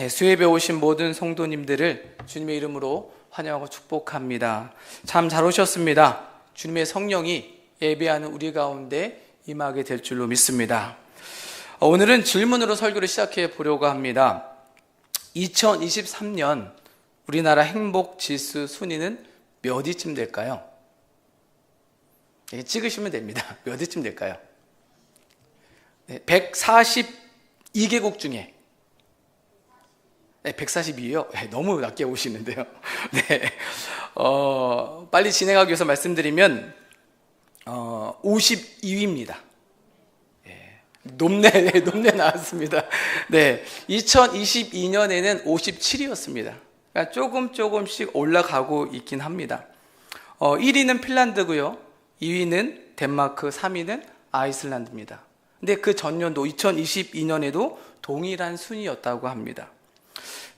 수협에 오신 모든 성도님들을 주님의 이름으로 환영하고 축복합니다. 참 잘 오셨습니다. 주님의 성령이 예배하는 우리 가운데 임하게 될 줄로 믿습니다. 오늘은 질문으로 설교를 시작해 보려고 합니다. 2023년 우리나라 행복지수 순위는 몇 위쯤 될까요? 찍으시면 됩니다. 몇 위쯤 될까요? 142개국 중에 142요? 너무 낮게 오시는데요. 빨리 진행하기 위해서 말씀드리면 52위입니다. 높네 나왔습니다. 2022년에는 57위였습니다. 그러니까 조금씩 올라가고 있긴 합니다. 1위는 핀란드고요. 2위는 덴마크, 3위는 아이슬란드입니다. 근데 그 전년도 2022년에도 동일한 순위였다고 합니다.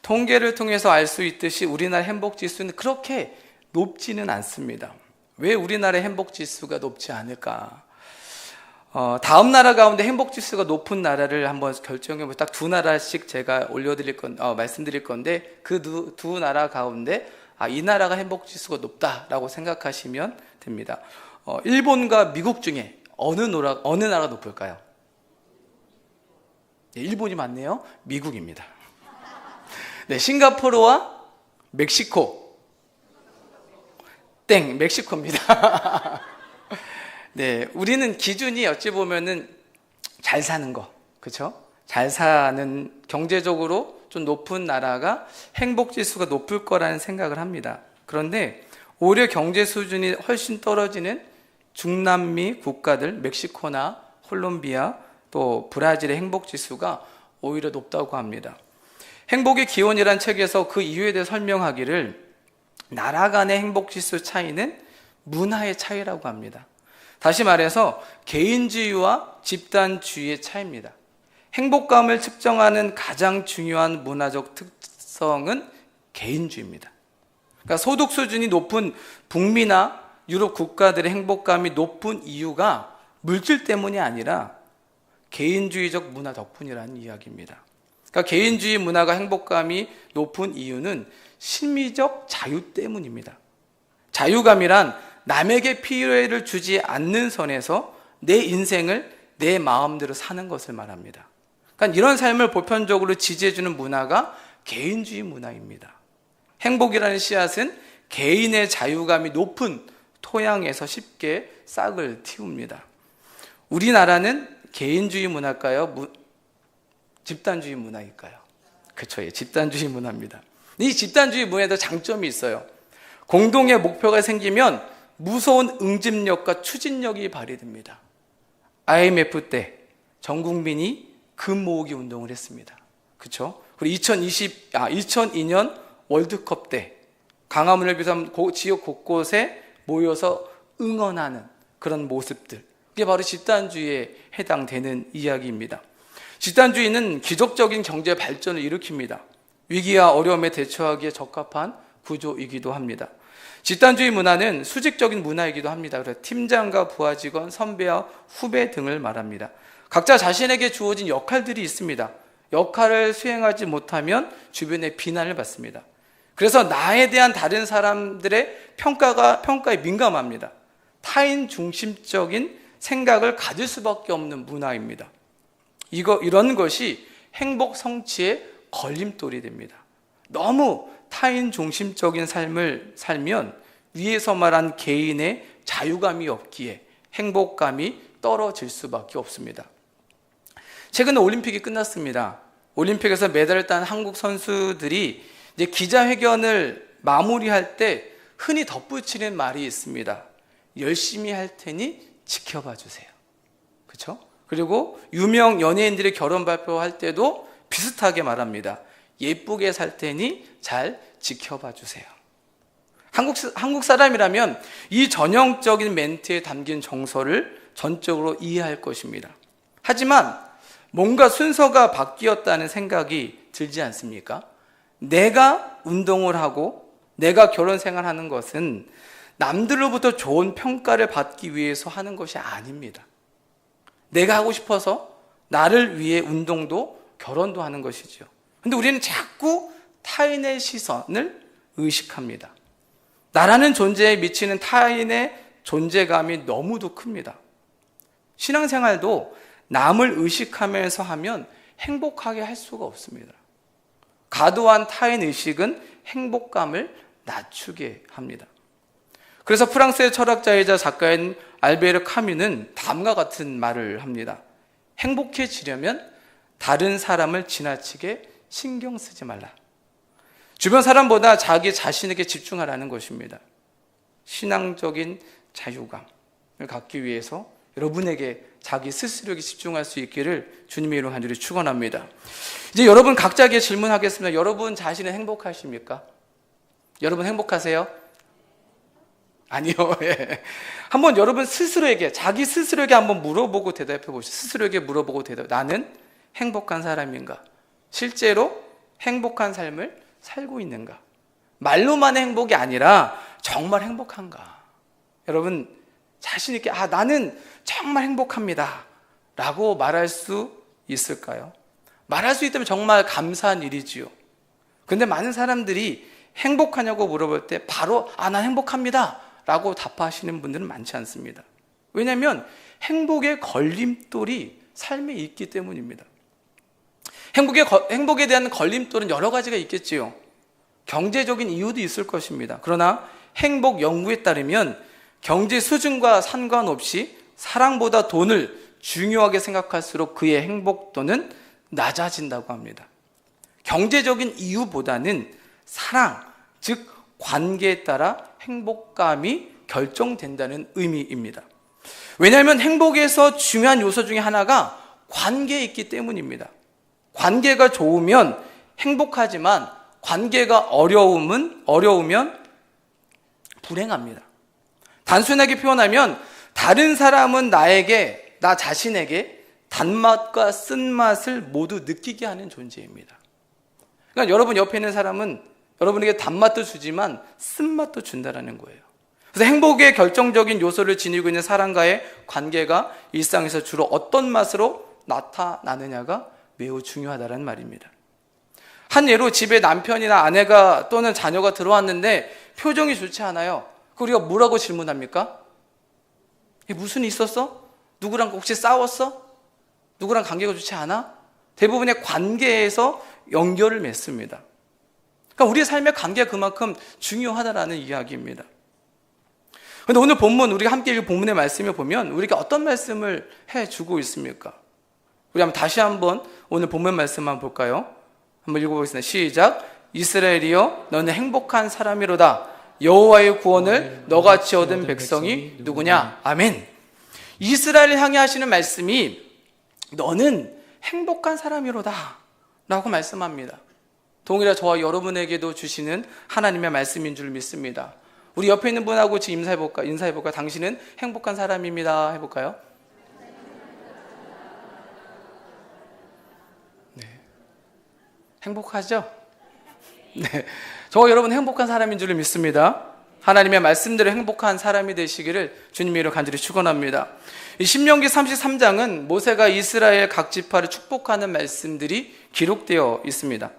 통계를 통해서 알 수 있듯이 우리나라 행복지수는 그렇게 높지는 않습니다. 왜 우리나라의 행복지수가 높지 않을까? 다음 나라 가운데 행복지수가 높은 나라를 한번 결정해보면 딱 두 나라씩 제가 말씀드릴 건데 그 두 나라 가운데 이 나라가 행복지수가 높다라고 생각하시면 됩니다. 일본과 미국 중에 어느 나라가 높을까요? 일본이 맞네요. 미국입니다. 싱가포르와 멕시코. 멕시코입니다. 우리는 기준이 어찌 보면은 잘 사는 거, 그렇죠? 잘 사는 경제적으로 좀 높은 나라가 행복지수가 높을 거라는 생각을 합니다. 그런데 오히려 경제 수준이 훨씬 떨어지는 중남미 국가들, 멕시코나 콜롬비아 또 브라질의 행복지수가 오히려 높다고 합니다. 행복의 기원이란 책에서 그 이유에 대해 설명하기를 나라 간의 행복지수 차이는 문화의 차이라고 합니다. 다시 말해서 개인주의와 집단주의의 차이입니다. 행복감을 측정하는 가장 중요한 문화적 특성은 개인주의입니다. 그러니까 소득 수준이 높은 북미나 유럽 국가들의 행복감이 높은 이유가 물질 때문이 아니라 개인주의적 문화 덕분이라는 이야기입니다. 그러니까 개인주의 문화가 행복감이 높은 이유는 심리적 자유 때문입니다. 자유감이란 남에게 피해를 주지 않는 선에서 내 인생을 내 마음대로 사는 것을 말합니다. 그러니까 이런 삶을 보편적으로 지지해주는 문화가 개인주의 문화입니다. 행복이라는 씨앗은 개인의 자유감이 높은 토양에서 쉽게 싹을 틔웁니다. 우리나라는 개인주의 문화일까요? 집단주의 문화일까요? 그렇죠. 집단주의 문화입니다. 이 집단주의 문화에도 장점이 있어요. 공동의 목표가 생기면 무서운 응집력과 추진력이 발휘됩니다. IMF 때 전 국민이 금 모으기 운동을 했습니다. 그렇죠? 그리고 2002년 월드컵 때 강화문을 비롯한 지역 곳곳에 모여서 응원하는 그런 모습들, 그게 바로 집단주의에 해당되는 이야기입니다. 집단주의는 기적적인 경제 발전을 일으킵니다. 위기와 어려움에 대처하기에 적합한 구조이기도 합니다. 집단주의 문화는 수직적인 문화이기도 합니다. 그래서 팀장과 부하 직원, 선배와 후배 등을 말합니다. 각자 자신에게 주어진 역할들이 있습니다. 역할을 수행하지 못하면 주변의 비난을 받습니다. 그래서 나에 대한 다른 사람들의 평가에 민감합니다. 타인 중심적인 생각을 가질 수밖에 없는 문화입니다. 이런 것이 행복 성취의 걸림돌이 됩니다. 너무 타인 중심적인 삶을 살면 위에서 말한 개인의 자유감이 없기에 행복감이 떨어질 수밖에 없습니다. 최근에 올림픽이 끝났습니다. 올림픽에서 메달을 딴 한국 선수들이 이제 기자회견을 마무리할 때 흔히 덧붙이는 말이 있습니다. 열심히 할 테니 지켜봐 주세요. 그렇죠? 그리고 유명 연예인들의 결혼 발표할 때도 비슷하게 말합니다. 예쁘게 살 테니 잘 지켜봐 주세요. 한국 사람이라면 이 전형적인 멘트에 담긴 정서를 전적으로 이해할 것입니다. 하지만 뭔가 순서가 바뀌었다는 생각이 들지 않습니까? 내가 운동을 하고 내가 결혼 생활하는 것은 남들로부터 좋은 평가를 받기 위해서 하는 것이 아닙니다. 내가 하고 싶어서 나를 위해 운동도 결혼도 하는 것이죠. 근데 우리는 자꾸 타인의 시선을 의식합니다. 나라는 존재에 미치는 타인의 존재감이 너무도 큽니다. 신앙생활도 남을 의식하면서 하면 행복하게 할 수가 없습니다. 과도한 타인 의식은 행복감을 낮추게 합니다. 그래서 프랑스의 철학자이자 작가인 알베르 카뮈는 다음과 같은 말을 합니다. 행복해지려면 다른 사람을 지나치게 신경 쓰지 말라. 주변 사람보다 자기 자신에게 집중하라는 것입니다. 신앙적인 자유감을 갖기 위해서 여러분에게 자기 스스로에게 집중할 수 있기를 주님의 이름으로 간절히 축원합니다. 이제 여러분 각자에게 질문하겠습니다. 여러분 자신은 행복하십니까? 여러분 행복하세요? 아니요. 예. 한번 여러분 스스로에게, 자기 스스로에게 한번 물어보고 대답해 보시죠. 스스로에게 물어보고 나는 행복한 사람인가? 실제로 행복한 삶을 살고 있는가? 말로만의 행복이 아니라 정말 행복한가? 여러분 자신 있게 나는 정말 행복합니다 라고 말할 수 있을까요? 말할 수 있다면 정말 감사한 일이지요. 근데 많은 사람들이 행복하냐고 물어볼 때 바로 난 행복합니다 라고 답하시는 분들은 많지 않습니다. 왜냐하면 행복의 걸림돌이 삶에 있기 때문입니다. 행복에 대한 걸림돌은 여러 가지가 있겠지요. 경제적인 이유도 있을 것입니다. 그러나 행복 연구에 따르면 경제 수준과 상관없이 사랑보다 돈을 중요하게 생각할수록 그의 행복도는 낮아진다고 합니다. 경제적인 이유보다는 사랑, 즉 관계에 따라 행복감이 결정된다는 의미입니다. 왜냐하면 행복에서 중요한 요소 중에 하나가 관계에 있기 때문입니다. 관계가 좋으면 행복하지만 관계가 어려우면 불행합니다. 단순하게 표현하면 다른 사람은 나 자신에게 단맛과 쓴맛을 모두 느끼게 하는 존재입니다. 그러니까 여러분 옆에 있는 사람은 여러분에게 단맛도 주지만 쓴맛도 준다는 거예요. 그래서 행복의 결정적인 요소를 지니고 있는 사람과의 관계가 일상에서 주로 어떤 맛으로 나타나느냐가 매우 중요하다는 말입니다. 한 예로 집에 남편이나 아내가 또는 자녀가 들어왔는데 표정이 좋지 않아요. 우리가 뭐라고 질문합니까? 무슨 일 있었어? 누구랑 혹시 싸웠어? 누구랑 관계가 좋지 않아? 대부분의 관계에서 연결을 맺습니다. 그러니까 우리의 삶의 관계가 그만큼 중요하다라는 이야기입니다. 그런데 오늘 본문, 우리가 함께 읽은 본문의 말씀을 보면 우리가 어떤 말씀을 해주고 있습니까? 우리 다시 한번 오늘 본문 말씀만 볼까요? 한번 읽어보겠습니다. 시작. 이스라엘이여 너는 행복한 사람이로다. 여호와의 구원을 너같이 얻은 백성이 누구냐? 아멘. 이스라엘을 향해 하시는 말씀이 너는 행복한 사람이로다 라고 말씀합니다. 동일하게 저와 여러분에게도 주시는 하나님의 말씀인 줄 믿습니다. 우리 옆에 있는 분하고 지금 인사해볼까요? 당신은 행복한 사람입니다 해볼까요? 네. 행복하죠? 네. 저와 여러분 행복한 사람인 줄 믿습니다. 하나님의 말씀대로 행복한 사람이 되시기를 주님의 이름으로 간절히 축원합니다. 이 신명기 33장은 모세가 이스라엘 각 지파를 축복하는 말씀들이 기록되어 있습니다.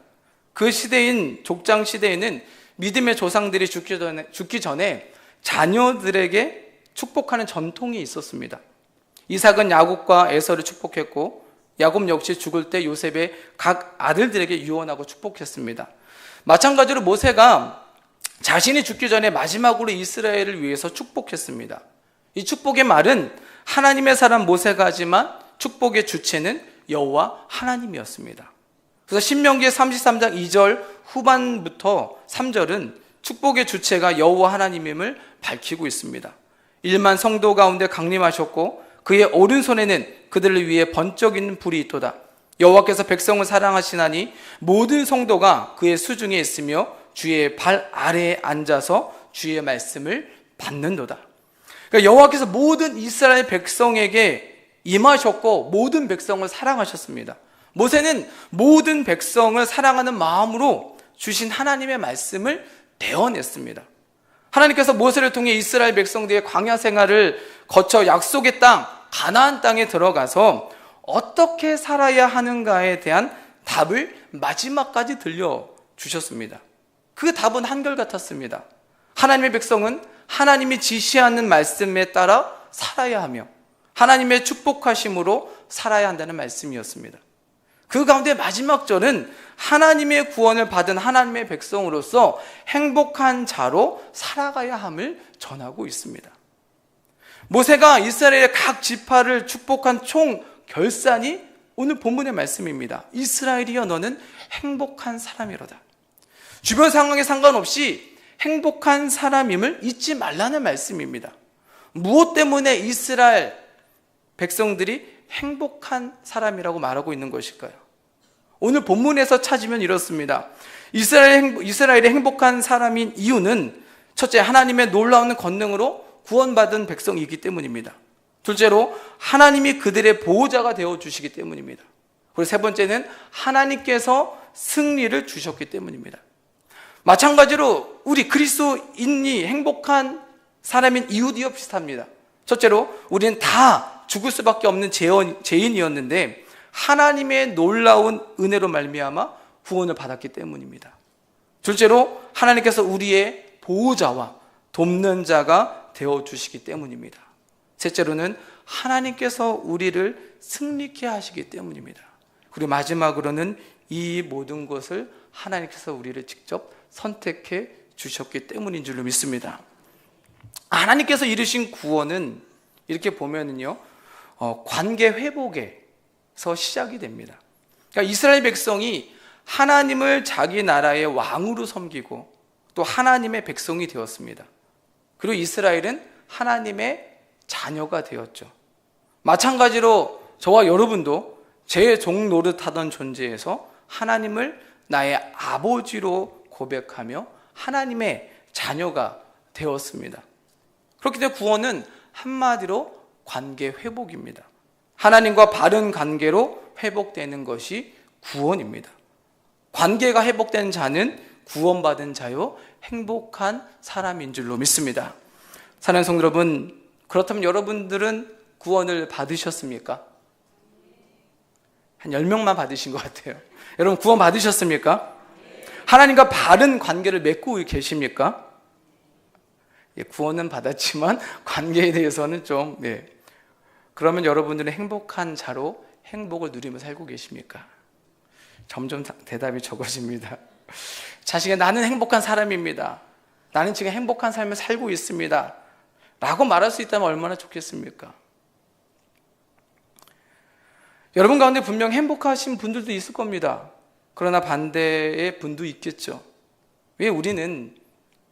그 시대인 족장 시대에는 믿음의 조상들이 죽기 전에 자녀들에게 축복하는 전통이 있었습니다. 이삭은 야곱과 에서를 축복했고 야곱 역시 죽을 때 요셉의 각 아들들에게 유언하고 축복했습니다. 마찬가지로 모세가 자신이 죽기 전에 마지막으로 이스라엘을 위해서 축복했습니다. 이 축복의 말은 하나님의 사람 모세가 하지만 축복의 주체는 여호와 하나님이었습니다. 그래서 신명기 33장 2절 후반부터 3절은 축복의 주체가 여호와 하나님임을 밝히고 있습니다. 1만 성도 가운데 강림하셨고 그의 오른손에는 그들을 위해 번쩍이는 불이 있도다. 여호와께서 백성을 사랑하시나니 모든 성도가 그의 수중에 있으며 주의 발 아래에 앉아서 주의 말씀을 받는도다. 그러니까 여호와께서 모든 이스라엘 백성에게 임하셨고 모든 백성을 사랑하셨습니다. 모세는 모든 백성을 사랑하는 마음으로 주신 하나님의 말씀을 대언했습니다. 하나님께서 모세를 통해 이스라엘 백성들의 광야 생활을 거쳐 약속의 땅 가나안 땅에 들어가서 어떻게 살아야 하는가에 대한 답을 마지막까지 들려주셨습니다. 그 답은 한결같았습니다. 하나님의 백성은 하나님이 지시하는 말씀에 따라 살아야 하며 하나님의 축복하심으로 살아야 한다는 말씀이었습니다. 그 가운데 마지막 절은 하나님의 구원을 받은 하나님의 백성으로서 행복한 자로 살아가야 함을 전하고 있습니다. 모세가 이스라엘의 각 지파를 축복한 총 결산이 오늘 본문의 말씀입니다. 이스라엘이여 너는 행복한 사람이로다. 주변 상황에 상관없이 행복한 사람임을 잊지 말라는 말씀입니다. 무엇 때문에 이스라엘 백성들이 행복한 사람이라고 말하고 있는 것일까요? 오늘 본문에서 찾으면 이렇습니다. 이스라엘이 행복한 사람인 이유는 첫째, 하나님의 놀라운 권능으로 구원받은 백성이기 때문입니다. 둘째로, 하나님이 그들의 보호자가 되어주시기 때문입니다. 그리고 세 번째는 하나님께서 승리를 주셨기 때문입니다. 마찬가지로 우리 그리스도인이 행복한 사람인 이유도 비슷합니다. 첫째로, 우리는 다 죽을 수밖에 없는 죄인이었는데 하나님의 놀라운 은혜로 말미암아 구원을 받았기 때문입니다. 둘째로, 하나님께서 우리의 보호자와 돕는 자가 되어주시기 때문입니다. 셋째로는 하나님께서 우리를 승리케 하시기 때문입니다. 그리고 마지막으로는 이 모든 것을 하나님께서 우리를 직접 선택해 주셨기 때문인 줄로 믿습니다. 하나님께서 이루신 구원은 이렇게 보면은요, 관계 회복에서 시작이 됩니다. 그러니까 이스라엘 백성이 하나님을 자기 나라의 왕으로 섬기고 또 하나님의 백성이 되었습니다. 그리고 이스라엘은 하나님의 자녀가 되었죠. 마찬가지로 저와 여러분도 제 종 노릇하던 존재에서 하나님을 나의 아버지로 고백하며 하나님의 자녀가 되었습니다. 그렇기 때문에 구원은 한마디로 관계 회복입니다. 하나님과 바른 관계로 회복되는 것이 구원입니다. 관계가 회복된 자는 구원받은 자요 행복한 사람인 줄로 믿습니다. 사랑하는 성도 여러분, 그렇다면 여러분들은 구원을 받으셨습니까? 한 10명만 받으신 것 같아요. 여러분 구원 받으셨습니까? 하나님과 바른 관계를 맺고 계십니까? 구원은 받았지만 관계에 대해서는 좀 그러면 여러분들은 행복한 자로 행복을 누리며 살고 계십니까? 점점 대답이 적어집니다. 자식이 나는 행복한 사람입니다. 나는 지금 행복한 삶을 살고 있습니다. 라고 말할 수 있다면 얼마나 좋겠습니까? 여러분 가운데 분명 행복하신 분들도 있을 겁니다. 그러나 반대의 분도 있겠죠. 왜 우리는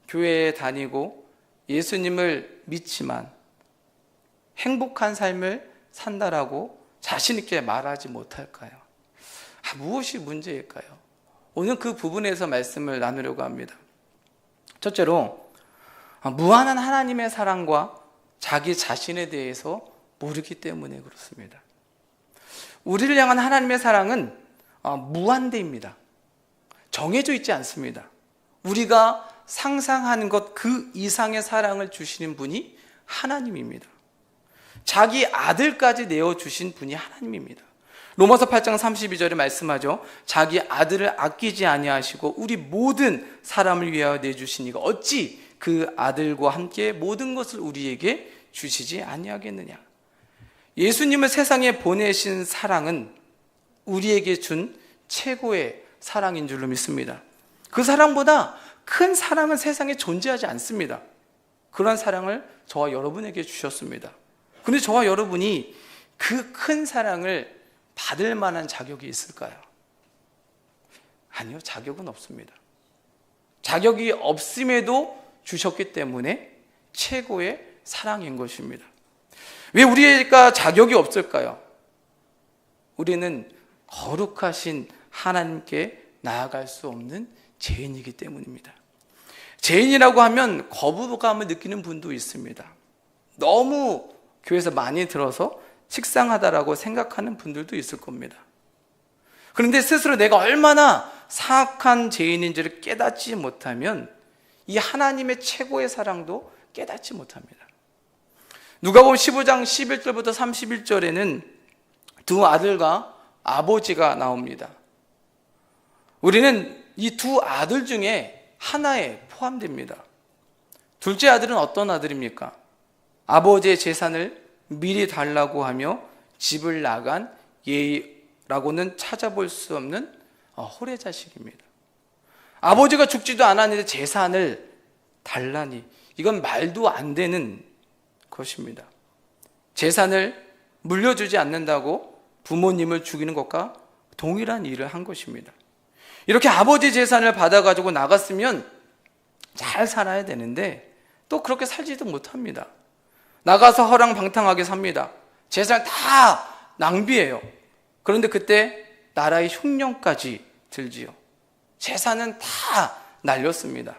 교회에 다니고 예수님을 믿지만 행복한 삶을 산다라고 자신 있게 말하지 못할까요? 무엇이 문제일까요? 오늘 그 부분에서 말씀을 나누려고 합니다. 첫째로, 무한한 하나님의 사랑과 자기 자신에 대해서 모르기 때문에 그렇습니다. 우리를 향한 하나님의 사랑은 무한대입니다. 정해져 있지 않습니다. 우리가 상상하는 것 그 이상의 사랑을 주시는 분이 하나님입니다. 자기 아들까지 내어주신 분이 하나님입니다. 로마서 8장 32절에 말씀하죠. 자기 아들을 아끼지 아니하시고 우리 모든 사람을 위하여 내주시니가 어찌 그 아들과 함께 모든 것을 우리에게 주시지 아니하겠느냐. 예수님을 세상에 보내신 사랑은 우리에게 준 최고의 사랑인 줄로 믿습니다. 그 사랑보다 큰 사랑은 세상에 존재하지 않습니다. 그런 사랑을 저와 여러분에게 주셨습니다. 그런데 저와 여러분이 그 큰 사랑을 받을 만한 자격이 있을까요? 아니요, 자격은 없습니다. 자격이 없음에도 주셨기 때문에 최고의 사랑인 것입니다. 왜 우리가 자격이 없을까요? 우리는 거룩하신 하나님께 나아갈 수 없는 죄인이기 때문입니다. 죄인이라고 하면 거부감을 느끼는 분도 있습니다. 너무 교회에서 많이 들어서 식상하다라고 생각하는 분들도 있을 겁니다. 그런데 스스로 내가 얼마나 사악한 죄인인지를 깨닫지 못하면 이 하나님의 최고의 사랑도 깨닫지 못합니다. 누가복음 15장 11절부터 31절에는 두 아들과 아버지가 나옵니다. 우리는 이 두 아들 중에 하나에 포함됩니다. 둘째 아들은 어떤 아들입니까? 아버지의 재산을 미리 달라고 하며 집을 나간 예라고는 찾아볼 수 없는 홀의 자식입니다. 아버지가 죽지도 않았는데 재산을 달라니, 이건 말도 안 되는 것입니다. 재산을 물려주지 않는다고 부모님을 죽이는 것과 동일한 일을 한 것입니다. 이렇게 아버지 재산을 받아가지고 나갔으면 잘 살아야 되는데 또 그렇게 살지도 못합니다. 나가서 허랑방탕하게 삽니다. 재산 다 낭비해요. 그런데 그때 나라의 흉년까지 들지요. 재산은 다 날렸습니다.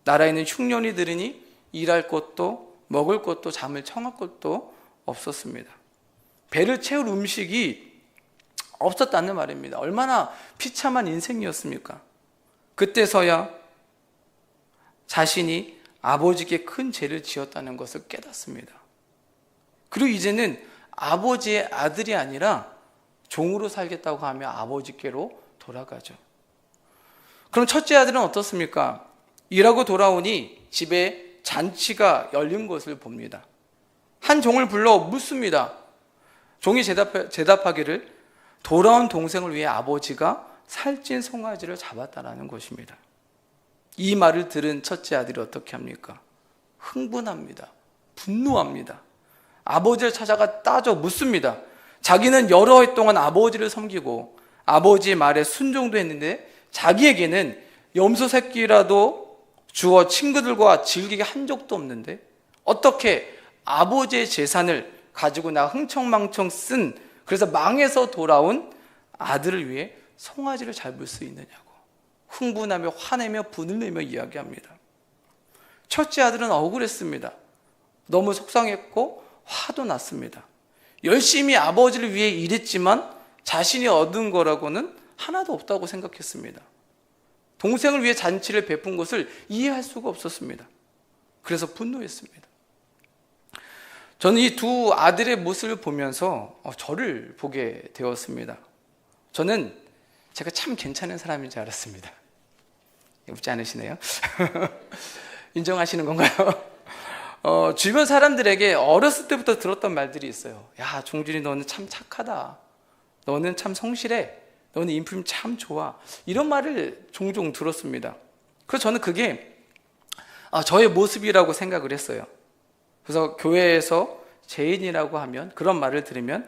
나라에는 흉년이 들으니 일할 것도 먹을 것도 잠을 청할 것도 없었습니다. 배를 채울 음식이 없었다는 말입니다. 얼마나 비참한 인생이었습니까? 그때서야 자신이 아버지께 큰 죄를 지었다는 것을 깨닫습니다. 그리고 이제는 아버지의 아들이 아니라 종으로 살겠다고 하며 아버지께로 돌아가죠. 그럼 첫째 아들은 어떻습니까? 일하고 돌아오니 집에 잔치가 열린 것을 봅니다. 한 종을 불러 묻습니다. 종이 대답하기를 돌아온 동생을 위해 아버지가 살찐 송아지를 잡았다라는 것입니다. 이 말을 들은 첫째 아들이 어떻게 합니까? 흥분합니다. 분노합니다. 아버지를 찾아가 따져 묻습니다. 자기는 여러 해 동안 아버지를 섬기고 아버지의 말에 순종도 했는데 자기에게는 염소 새끼라도 주어 친구들과 즐기게 한 적도 없는데 어떻게 아버지의 재산을 가지고 나 흥청망청 쓴, 그래서 망해서 돌아온 아들을 위해 송아지를 잡을 수 있느냐고 흥분하며 화내며 분을 내며 이야기합니다. 첫째 아들은 억울했습니다. 너무 속상했고 화도 났습니다. 열심히 아버지를 위해 일했지만 자신이 얻은 거라고는 하나도 없다고 생각했습니다. 동생을 위해 잔치를 베푼 것을 이해할 수가 없었습니다. 그래서 분노했습니다. 저는 이 두 아들의 모습을 보면서 저를 보게 되었습니다. 저는 제가 참 괜찮은 사람인 줄 알았습니다. 웃지 않으시네요? 인정하시는 건가요? 주변 사람들에게 어렸을 때부터 들었던 말들이 있어요. 야, 종준이 너는 참 착하다. 너는 참 성실해. 너는 인품 참 좋아. 이런 말을 종종 들었습니다. 그래서 저는 그게 저의 모습이라고 생각을 했어요. 그래서 교회에서 죄인이라고 하면, 그런 말을 들으면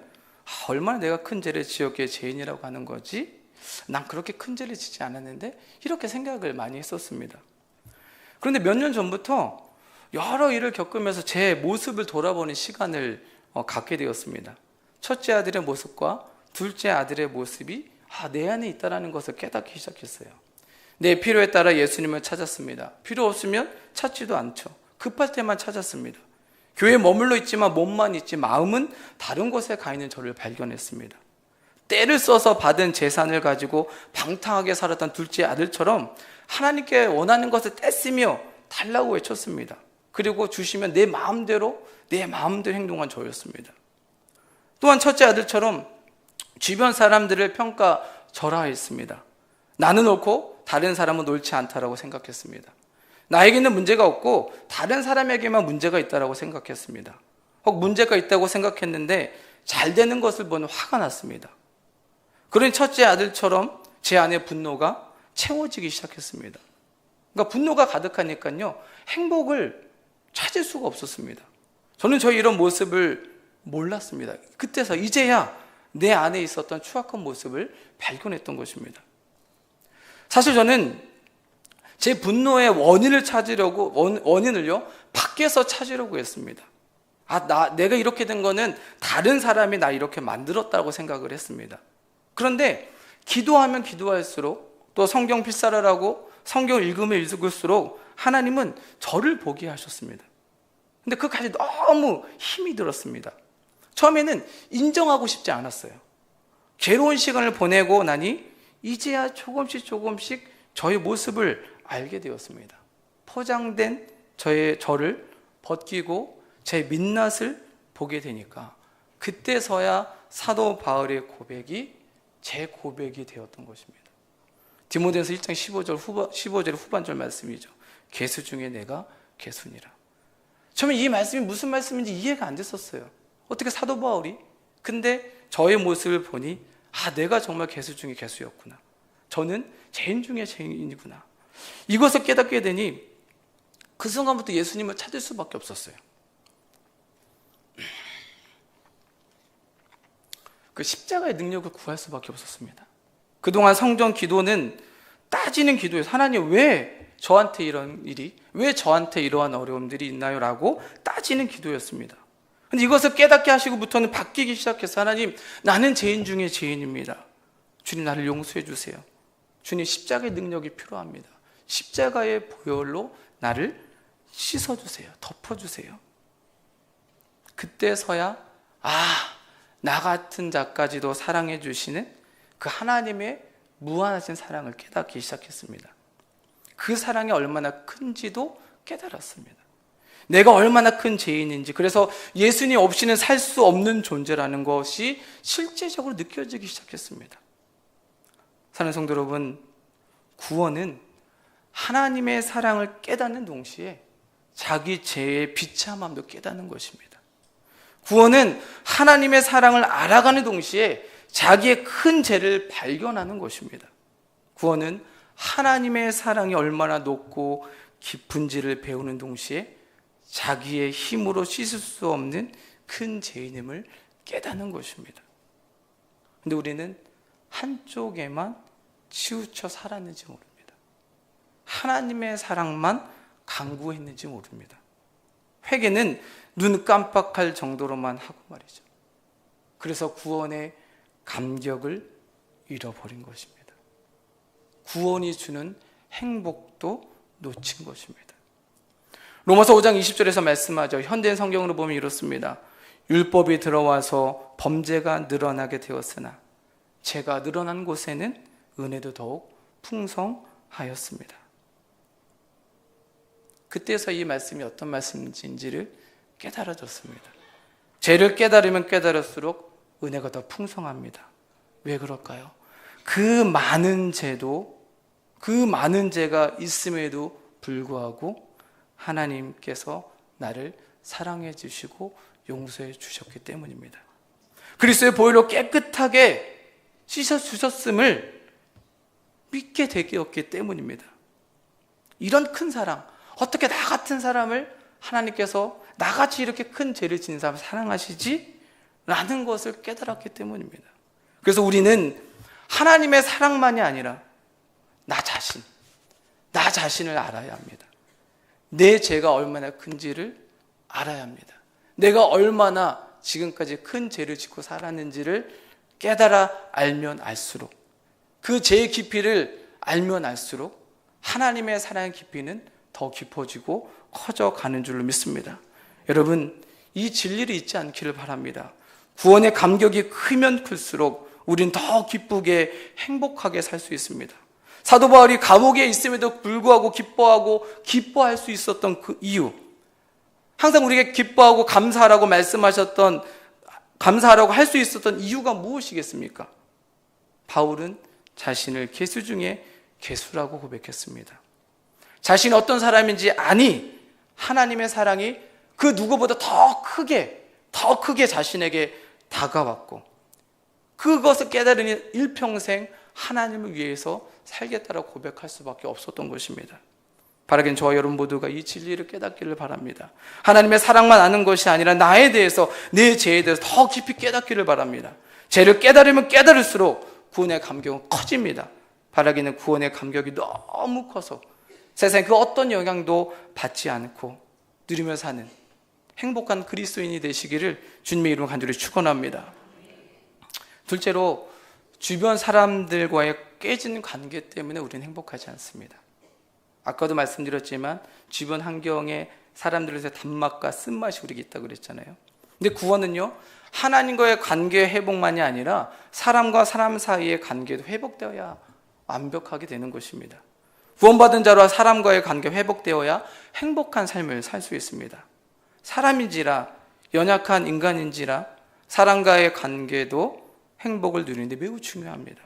얼마나 내가 큰 죄를 지었기에 죄인이라고 하는 거지? 난 그렇게 큰 죄를 지지 않았는데 이렇게 생각을 많이 했었습니다. 그런데 몇 년 전부터 여러 일을 겪으면서 제 모습을 돌아보는 시간을 갖게 되었습니다. 첫째 아들의 모습과 둘째 아들의 모습이 내 안에 있다는 것을 깨닫기 시작했어요. 내 필요에 따라 예수님을 찾았습니다. 필요 없으면 찾지도 않죠. 급할 때만 찾았습니다. 교회에 머물러 있지만 몸만 있지 마음은 다른 곳에 가 있는 저를 발견했습니다. 때를 써서 받은 재산을 가지고 방탕하게 살았던 둘째 아들처럼 하나님께 원하는 것을 떼쓰며 달라고 외쳤습니다. 그리고 주시면 내 마음대로 행동한 저였습니다. 또한 첫째 아들처럼 주변 사람들을 평가절하했습니다. 나는 옳고 다른 사람은 옳지 않다라고 생각했습니다. 나에게는 문제가 없고 다른 사람에게만 문제가 있다고 생각했습니다. 혹 문제가 있다고 생각했는데 잘 되는 것을 보는 화가 났습니다. 그런 첫째 아들처럼 제 안에 분노가 채워지기 시작했습니다. 그러니까 분노가 가득하니까요, 행복을 찾을 수가 없었습니다. 저는 저의 이런 모습을 몰랐습니다. 그때서 이제야 내 안에 있었던 추악한 모습을 발견했던 것입니다. 사실 저는 제 분노의 원인을 찾으려고, 원인을요, 밖에서 찾으려고 했습니다. 내가 이렇게 된 거는 다른 사람이 나 이렇게 만들었다고 생각을 했습니다. 그런데 기도하면 기도할수록, 또 성경 필사를 하고 성경 읽으면 읽을수록 하나님은 저를 보게 하셨습니다. 근데 그까지 너무 힘이 들었습니다. 처음에는 인정하고 싶지 않았어요. 괴로운 시간을 보내고 나니 이제야 조금씩 저의 모습을 알게 되었습니다. 포장된 저를 벗기고 제 민낯을 보게 되니까 그때서야 사도 바울의 고백이 제 고백이 되었던 것입니다. 디모데전서 1장 15절 후반절 말씀이죠. 괴수 중에 내가 괴수니라. 처음에 이 말씀이 무슨 말씀인지 이해가 안 됐었어요. 어떻게 사도 바울이? 근데 저의 모습을 보니 내가 정말 괴수 중에 괴수였구나. 저는 죄인 중에 죄인이구나. 이것을 깨닫게 되니 그 순간부터 예수님을 찾을 수밖에 없었어요. 그 십자가의 능력을 구할 수밖에 없었습니다. 그동안 성전 기도는 따지는 기도예요. 하나님 왜 저한테 이런 일이, 왜 저한테 이러한 어려움들이 있나요? 라고 따지는 기도였습니다. 근데 이것을 깨닫게 하시고부터는 바뀌기 시작해서 하나님, 나는 죄인 중에 죄인입니다. 주님 나를 용서해 주세요. 주님 십자가의 능력이 필요합니다. 십자가의 보혈로 나를 씻어주세요. 덮어주세요. 그때서야 나 같은 자까지도 사랑해 주시는 그 하나님의 무한하신 사랑을 깨닫기 시작했습니다. 그 사랑이 얼마나 큰지도 깨달았습니다. 내가 얼마나 큰 죄인인지, 그래서 예수님 없이는 살 수 없는 존재라는 것이 실제적으로 느껴지기 시작했습니다. 사랑하는 성도 여러분, 구원은 하나님의 사랑을 깨닫는 동시에 자기 죄의 비참함도 깨닫는 것입니다. 구원은 하나님의 사랑을 알아가는 동시에 자기의 큰 죄를 발견하는 것입니다. 구원은 하나님의 사랑이 얼마나 높고 깊은지를 배우는 동시에 자기의 힘으로 씻을 수 없는 큰 죄인임을 깨닫는 것입니다. 그런데 우리는 한쪽에만 치우쳐 살았는지 모릅니다. 하나님의 사랑만 강구했는지 모릅니다. 회개는 눈 깜빡할 정도로만 하고 말이죠. 그래서 구원의 감격을 잃어버린 것입니다. 구원이 주는 행복도 놓친 것입니다. 로마서 5장 20절에서 말씀하죠. 현대인 성경으로 보면 이렇습니다. 율법이 들어와서 범죄가 늘어나게 되었으나 죄가 늘어난 곳에는 은혜도 더욱 풍성하였습니다. 그때서 이 말씀이 어떤 말씀인지를 깨달아졌습니다. 죄를 깨달으면 깨달을수록 은혜가 더 풍성합니다. 왜 그럴까요? 그 많은 죄가 있음에도 불구하고 하나님께서 나를 사랑해 주시고 용서해 주셨기 때문입니다. 그리스도의 보혈로 깨끗하게 씻어주셨음을 믿게 되었기 때문입니다. 이런 큰 사랑, 어떻게 나 같은 사람을 하나님께서 나같이 이렇게 큰 죄를 지닌 사람을 사랑하시지? 라는 것을 깨달았기 때문입니다. 그래서 우리는 하나님의 사랑만이 아니라 나 자신을 알아야 합니다. 내 죄가 얼마나 큰지를 알아야 합니다. 내가 얼마나 지금까지 큰 죄를 짓고 살았는지를 깨달아 알면 알수록, 그 죄의 깊이를 알면 알수록 하나님의 사랑의 깊이는 더 깊어지고 커져가는 줄로 믿습니다. 여러분, 이 진리를 잊지 않기를 바랍니다. 구원의 감격이 크면 클수록 우린 더 기쁘게 행복하게 살 수 있습니다. 사도 바울이 감옥에 있음에도 불구하고 기뻐할 수 있었던 그 이유, 항상 우리에게 기뻐하고 감사하라고 말씀하셨던, 감사하라고 할 수 있었던 이유가 무엇이겠습니까? 바울은 자신을 괴수 중에 괴수라고 고백했습니다. 자신이 어떤 사람인지 아니, 하나님의 사랑이 그 누구보다 더 크게 자신에게 다가왔고, 그것을 깨달으니 일평생 하나님을 위해서 살겠다라고 고백할 수밖에 없었던 것입니다. 바라긴 저와 여러분 모두가 이 진리를 깨닫기를 바랍니다. 하나님의 사랑만 아는 것이 아니라 나에 대해서, 내 죄에 대해서 더 깊이 깨닫기를 바랍니다. 죄를 깨달으면 깨달을수록 구원의 감격은 커집니다. 바라기는 구원의 감격이 너무 커서 세상에 그 어떤 영향도 받지 않고 누리며 사는 행복한 그리스도인이 되시기를 주님의 이름으로 간절히 축원합니다. 둘째로, 주변 사람들과의 깨진 관계 때문에 우리는 행복하지 않습니다. 아까도 말씀드렸지만 주변 환경에 사람들에서 단맛과 쓴맛이 우리에게 있다고 그랬잖아요. 근데 구원은요, 하나님과의 관계 회복만이 아니라 사람과 사람 사이의 관계도 회복되어야 완벽하게 되는 것입니다. 구원받은 자와 사람과의 관계 회복되어야 행복한 삶을 살 수 있습니다. 사람인지라, 연약한 인간인지라 사람과의 관계도 행복을 누리는데 매우 중요합니다.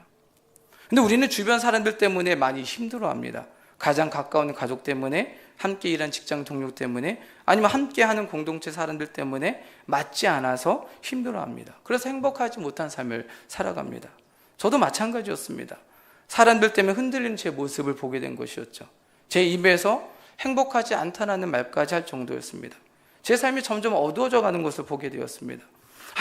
근데 우리는 주변 사람들 때문에 많이 힘들어합니다. 가장 가까운 가족 때문에, 함께 일하는 직장 동료 때문에, 아니면 함께 하는 공동체 사람들 때문에 맞지 않아서 힘들어합니다. 그래서 행복하지 못한 삶을 살아갑니다. 저도 마찬가지였습니다. 사람들 때문에 흔들리는 제 모습을 보게 된 것이었죠. 제 입에서 행복하지 않다라는 말까지 할 정도였습니다. 제 삶이 점점 어두워져 가는 것을 보게 되었습니다.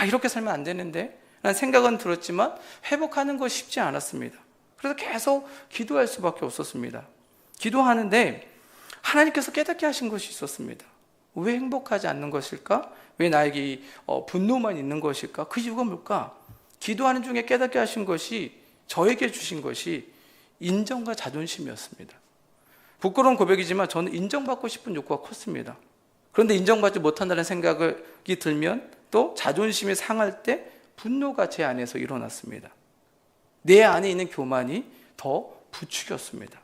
이렇게 살면 안 되는데 라는 생각은 들었지만 회복하는 것이 쉽지 않았습니다. 그래서 계속 기도할 수밖에 없었습니다. 기도하는데 하나님께서 깨닫게 하신 것이 있었습니다. 왜 행복하지 않는 것일까? 왜 나에게 분노만 있는 것일까? 그 이유가 뭘까? 기도하는 중에 깨닫게 하신 것이, 저에게 주신 것이 인정과 자존심이었습니다. 부끄러운 고백이지만 저는 인정받고 싶은 욕구가 컸습니다. 그런데 인정받지 못한다는 생각이 들면 또 자존심이 상할 때 분노가 제 안에서 일어났습니다. 내 안에 있는 교만이 더 부추겼습니다.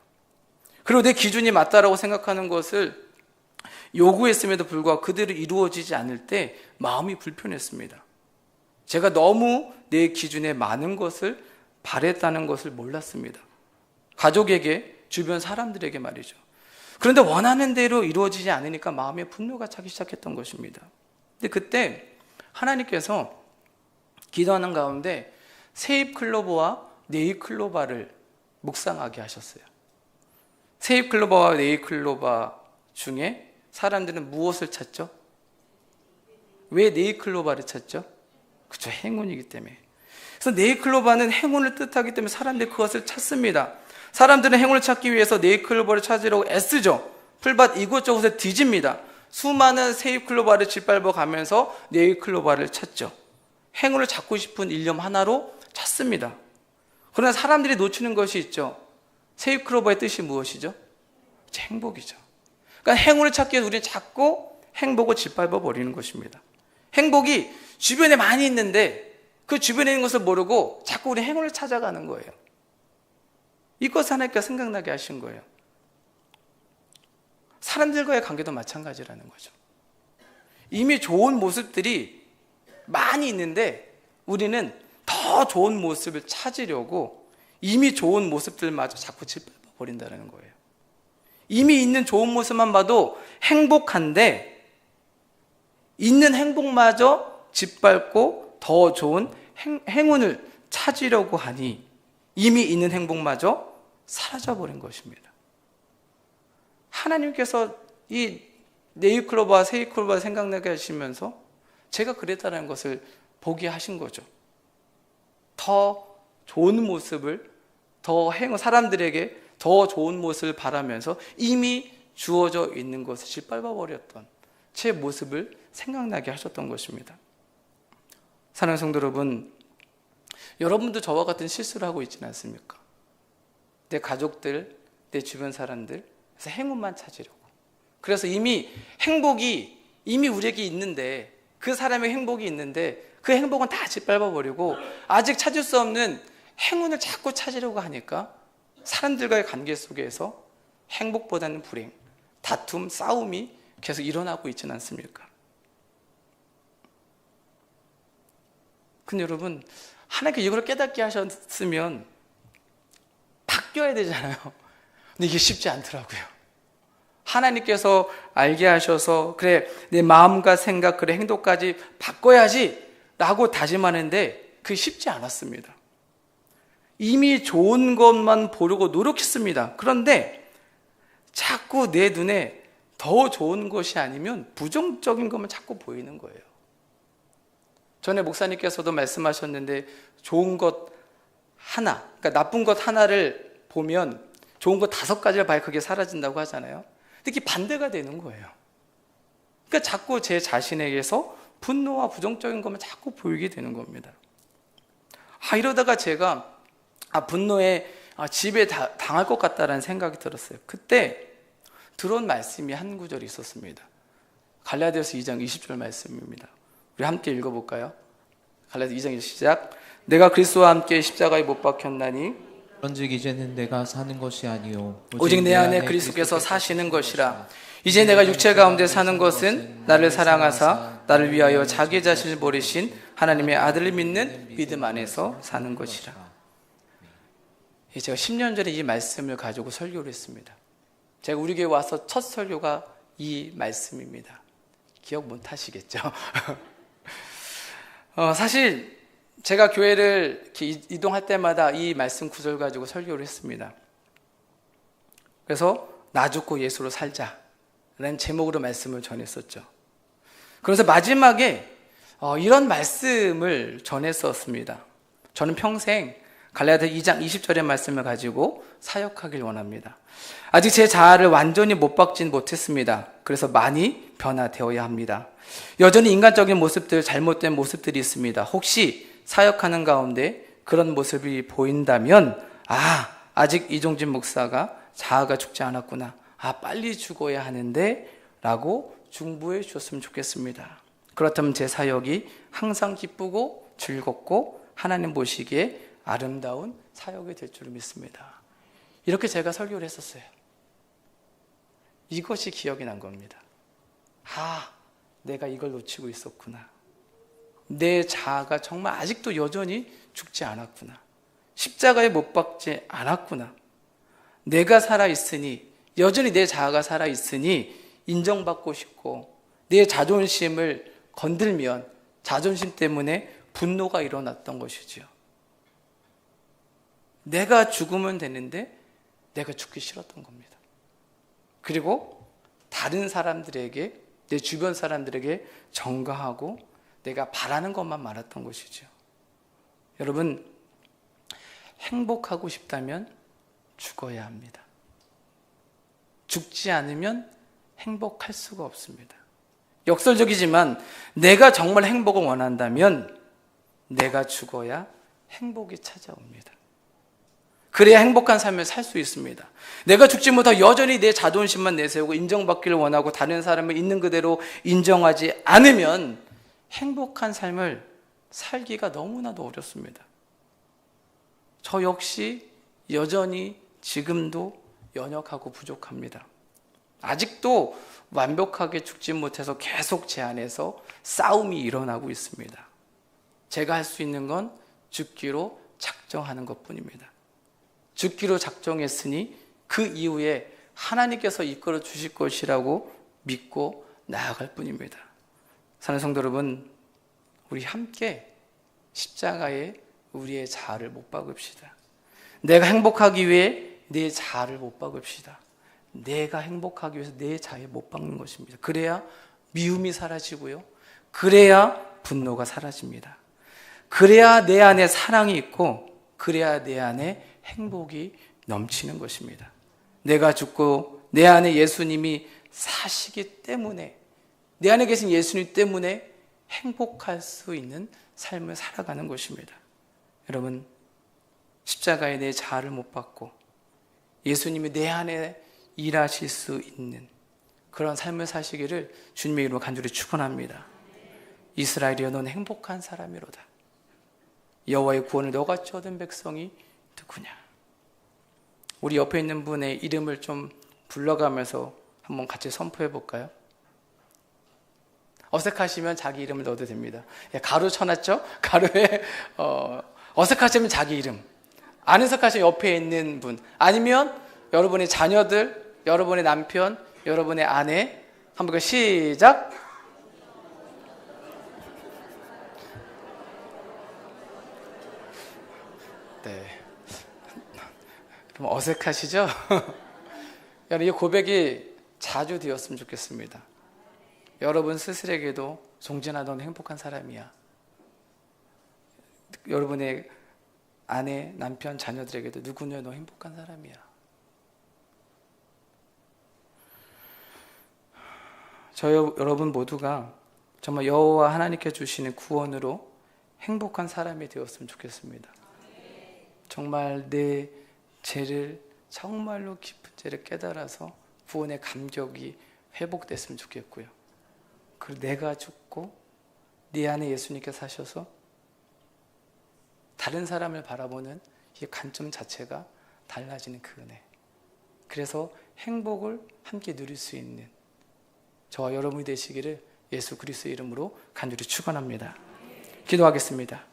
그리고 내 기준이 맞다라고 생각하는 것을 요구했음에도 불구하고 그대로 이루어지지 않을 때 마음이 불편했습니다. 제가 너무 내 기준에 많은 것을 바랬다는 것을 몰랐습니다. 가족에게, 주변 사람들에게 말이죠. 그런데 원하는 대로 이루어지지 않으니까 마음에 분노가 차기 시작했던 것입니다. 근데 그때 하나님께서 기도하는 가운데 세잎 클로버와 네잎 클로바를 묵상하게 하셨어요. 세잎 클로버와 네잎 클로바 중에 사람들은 무엇을 찾죠? 왜 네잎 클로바를 찾죠? 그렇죠, 행운이기 때문에. 그래서 네잎 클로바는 행운을 뜻하기 때문에 사람들이 그것을 찾습니다. 사람들은 행운을 찾기 위해서 네잎 클로바를 찾으려고 애쓰죠. 풀밭 이곳저곳에 뒤집니다. 수많은 세잎 클로바를 짓밟아 가면서 네잎 클로바를 찾죠. 행운을 찾고 싶은 일념 하나로 찾습니다. 그러나 사람들이 놓치는 것이 있죠. 세잎 클로바의 뜻이 무엇이죠? 행복이죠. 그러니까 행운을 찾기 위해서 우리는 자꾸 행복을 짓밟아 버리는 것입니다. 행복이 주변에 많이 있는데 그 주변에 있는 것을 모르고 자꾸 우리 행운을 찾아가는 거예요. 이것을 하나님께서 생각나게 하신 거예요. 사람들과의 관계도 마찬가지라는 거죠. 이미 좋은 모습들이 많이 있는데 우리는 더 좋은 모습을 찾으려고 이미 좋은 모습들마저 자꾸 짓밟아 버린다는 거예요. 이미 있는 좋은 모습만 봐도 행복한데 있는 행복마저 짓밟고 더 좋은 행운을 찾으려고 하니 이미 있는 행복마저 사라져버린 것입니다. 하나님께서 이 네잎 클로바와 세잎 클로바를 생각나게 하시면서 제가 그랬다는 것을 보게 하신 거죠. 더 좋은 모습을, 사람들에게 더 좋은 모습을 바라면서 이미 주어져 있는 것을 짓밟아버렸던 제 모습을 생각나게 하셨던 것입니다. 사랑하는 성도 여러분, 여러분도 저와 같은 실수를 하고 있지는 않습니까? 내 가족들, 내 주변 사람들, 그래서 행운만 찾으려고. 그래서 이미 행복이 이미 우리에게 있는데, 그 사람의 행복이 있는데 그 행복은 다 짓밟아버리고 아직 찾을 수 없는 행운을 자꾸 찾으려고 하니까 사람들과의 관계 속에서 행복보다는 불행, 다툼, 싸움이 계속 일어나고 있지는 않습니까? 근데 여러분, 하나님께 이걸 깨닫게 하셨으면 바뀌어야 되잖아요. 근데 이게 쉽지 않더라고요. 하나님께서 알게 하셔서 그래, 내 마음과 생각, 그래, 행동까지 바꿔야지 라고 다짐하는데 그게 쉽지 않았습니다. 이미 좋은 것만 보려고 노력했습니다. 그런데 자꾸 내 눈에 더 좋은 것이 아니면 부정적인 것만 자꾸 보이는 거예요. 전에 목사님께서도 말씀하셨는데 좋은 것 하나, 그러니까 나쁜 것 하나를 보면 좋은 것 5가지를 봐야 그게 사라진다고 하잖아요. 근데 이게 반대가 되는 거예요. 그러니까 자꾸 제 자신에게서 분노와 부정적인 것만 자꾸 보이게 되는 겁니다. 이러다가 제가 분노에 집에 당할 것 같다라는 생각이 들었어요. 그때 들어온 말씀이 한 구절이 있었습니다. 갈라디아서 2장 20절 말씀입니다. 우리 함께 읽어볼까요? 갈라디아서 2장 20절 시작. 내가 그리스도와 함께 십자가에 못 박혔나니 그런즉 이제는 내가 사는 것이 아니요 오직 내 안에 그리스도께서 사시는 것이라. 이제 내가 육체 가운데 사는 것은 나를 사랑하사 나를 위하여 자기 자신을 버리신 하나님의 아들을 믿는 믿음 안에서 사는 것이라. 제가 10년 전에 이 말씀을 가지고 설교를 했습니다. 제가 우리 교회 와서 첫 설교가 이 말씀입니다. 기억 못 하시겠죠? 사실 제가 교회를 이렇게 이동할 때마다 이 말씀 구절 가지고 설교를 했습니다. 그래서 나 죽고 예수로 살자라는 제목으로 말씀을 전했었죠. 그래서 마지막에 이런 말씀을 전했었습니다. 저는 평생 갈라디아 2장 20절의 말씀을 가지고 사역하길 원합니다. 아직 제 자아를 완전히 못 박진 못했습니다. 그래서 많이 변화되어야 합니다. 여전히 인간적인 모습들, 잘못된 모습들이 있습니다. 혹시 사역하는 가운데 그런 모습이 보인다면 아직 이종진 목사가 자아가 죽지 않았구나. 빨리 죽어야 하는데 라고 중보해 주셨으면 좋겠습니다. 그렇다면 제 사역이 항상 기쁘고 즐겁고 하나님 보시기에 아름다운 사역이 될 줄 믿습니다. 이렇게 제가 설교를 했었어요. 이것이 기억이 난 겁니다. 내가 이걸 놓치고 있었구나. 내 자아가 정말 아직도 여전히 죽지 않았구나. 십자가에 못 박지 않았구나. 내가 살아있으니, 여전히 내 자아가 살아있으니 인정받고 싶고, 내 자존심을 건들면 자존심 때문에 분노가 일어났던 것이지요. 내가 죽으면 되는데 내가 죽기 싫었던 겁니다. 그리고 다른 사람들에게, 내 주변 사람들에게 전가하고 내가 바라는 것만 말했던 것이죠. 여러분, 행복하고 싶다면 죽어야 합니다. 죽지 않으면 행복할 수가 없습니다. 역설적이지만 내가 정말 행복을 원한다면 내가 죽어야 행복이 찾아옵니다. 그래야 행복한 삶을 살 수 있습니다. 내가 죽지 못하고 여전히 내 자존심만 내세우고 인정받기를 원하고 다른 사람을 있는 그대로 인정하지 않으면 행복한 삶을 살기가 너무나도 어렵습니다. 저 역시 여전히 지금도 연약하고 부족합니다. 아직도 완벽하게 죽지 못해서 계속 제 안에서 싸움이 일어나고 있습니다. 제가 할 수 있는 건 죽기로 작정하는 것뿐입니다. 죽기로 작정했으니 그 이후에 하나님께서 이끌어 주실 것이라고 믿고 나아갈 뿐입니다. 사랑하는 성도 여러분, 우리 함께 십자가에 우리의 자아를 못 박읍시다. 내가 행복하기 위해 내 자아를 못 박읍시다. 내가 행복하기 위해서 내 자아에 못 박는 것입니다. 그래야 미움이 사라지고요. 그래야 분노가 사라집니다. 그래야 내 안에 사랑이 있고, 그래야 내 안에 행복이 넘치는 것입니다. 내가 죽고 내 안에 예수님이 사시기 때문에, 내 안에 계신 예수님 때문에 행복할 수 있는 삶을 살아가는 것입니다. 여러분, 십자가에 내 자아를 못 박고 예수님이 내 안에 일하실 수 있는 그런 삶을 사시기를 주님의 이름으로 간절히 축원합니다. 이스라엘이여, 넌 행복한 사람이로다. 여호와의 구원을 너같이 얻은 백성이 누구냐? 우리 옆에 있는 분의 이름을 좀 불러가면서 한번 같이 선포해 볼까요? 어색하시면 자기 이름을 넣어도 됩니다. 가로 쳐놨죠? 가로에 어색하시면 자기 이름, 안 어색하시면 옆에 있는 분, 아니면 여러분의 자녀들, 여러분의 남편, 여러분의 아내. 한번 시작. 네. 그럼 어색하시죠? 여러분, 이 고백이 자주 되었으면 좋겠습니다. 여러분 스스로에게도 종진아, 넌 행복한 사람이야. 여러분의 아내, 남편, 자녀들에게도 누구냐, 너 행복한 사람이야. 여러분 모두가 정말 여호와 하나님께 주시는 구원으로 행복한 사람이 되었으면 좋겠습니다. 정말 내 죄를, 정말로 깊은 죄를 깨달아서 구원의 감격이 회복됐으면 좋겠고요. 그리고 내가 죽고 네 안에 예수님께서 사셔서 다른 사람을 바라보는 이 관점 자체가 달라지는 그 은혜. 그래서 행복을 함께 누릴 수 있는 저와 여러분이 되시기를 예수 그리스도의 이름으로 간절히 축원합니다. 기도하겠습니다.